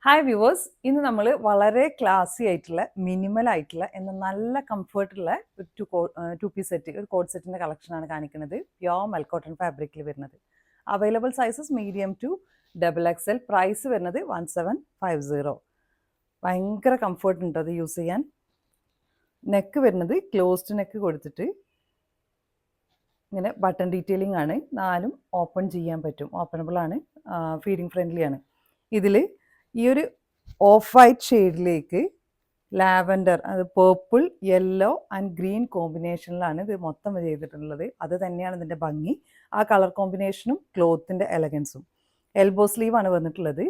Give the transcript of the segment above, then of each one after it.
Hi viewers, ഇന്ന് നമ്മൾ വളരെ ക്ലാസി ആയിട്ടുള്ള മിനിമൽ ആയിട്ടുള്ള എന്നാൽ നല്ല കംഫർട്ടുള്ള ഒരു ടു പീസ് സെറ്റ്, ഒരു കോഡ് സെറ്റിൻ്റെ കളക്ഷനാണ് കാണിക്കുന്നത്. പ്യോർ മെൽക്കോട്ടൺ ഫാബ്രിക്കിൽ വരുന്നത്. Available sizes medium to XXL. Price വരുന്നത് 1750. ഭയങ്കര കംഫർട്ട് ഉണ്ട് അത് യൂസ് ചെയ്യാൻ. നെക്ക് വരുന്നത് ക്ലോസ്ഡ് നെക്ക് കൊടുത്തിട്ട് ഇങ്ങനെ ബട്ടൺ ഡീറ്റെയിലിംഗ് ആണ്. നാലും ഓപ്പൺ ചെയ്യാൻ പറ്റും, ഓപ്പണബിൾ ആണ്, ഫീഡിങ് ഫ്രണ്ട്ലി ആണ്. ഇതിൽ ഈ ഒരു ഓഫ് വൈറ്റ് ഷെയ്ഡിലേക്ക് ലാവൻഡർ, അത് പേർപ്പിൾ, യെല്ലോ ആൻഡ് ഗ്രീൻ കോമ്പിനേഷനിലാണ് ഇത് മൊത്തം ചെയ്തിട്ടുള്ളത്. അത് തന്നെയാണ് ഇതിൻ്റെ ഭംഗി. ആ കളർ കോമ്പിനേഷനും ക്ലോത്തിൻ്റെ എലഗൻസും. എൽബോ സ്ലീവാണ് വന്നിട്ടുള്ളത്.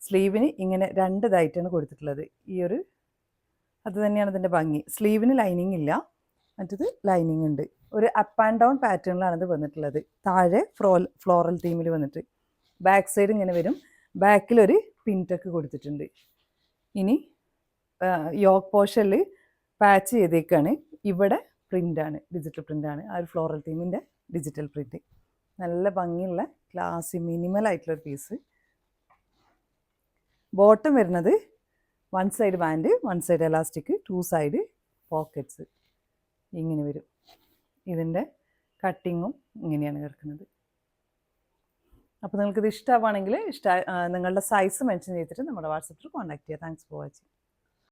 സ്ലീവിന് ഇങ്ങനെ രണ്ട് ഇതായിട്ടാണ് കൊടുത്തിട്ടുള്ളത്. അത് തന്നെയാണ് ഇതിൻ്റെ ഭംഗി. സ്ലീവിന് ലൈനിങ് ഇല്ല, മറ്റത് ലൈനിങ് ഉണ്ട്. ഒരു അപ്പ് ആൻഡ് ഡൗൺ പാറ്റേണിലാണ് ഇത് വന്നിട്ടുള്ളത്. താഴെ ഫ്ലോറൽ തീമിൽ വന്നിട്ട് ബാക്ക് സൈഡ് ഇങ്ങനെ വരും. ബാക്കിലൊരു പിൻറ്റക്ക് കൊടുത്തിട്ടുണ്ട്. ഇനി യോക്ക് പോർഷനിൽ പാച്ച് ചെയ്തേക്കാണ്. ഇവിടെ പ്രിൻ്റാണ്, ഡിജിറ്റൽ പ്രിൻ്റാണ്. ആ ഒരു ഫ്ലോറൽ തീമിൻ്റെ ഡിജിറ്റൽ പ്രിൻ്റ്. നല്ല ഭംഗിയുള്ള ക്ലാസി മിനിമൽ ആയിട്ടുള്ളൊരു പീസ്. ബോട്ടം വരുന്നത് one side band, one side elastic, two side pockets ഇങ്ങനെ വരും. ഇതിൻ്റെ കട്ടിങ്ങും ഇങ്ങനെയാണ് കിടക്കുന്നത്. അപ്പോൾ നിങ്ങൾക്കിത് ഇഷ്ടമാണെങ്കിൽ നിങ്ങളുടെ സൈസ് മെൻഷൻ ചെയ്തിട്ട് നമ്മുടെ വാട്സപ്പിൽ കോൺടാക്ട് ചെയ്യുക. Thanks for watching.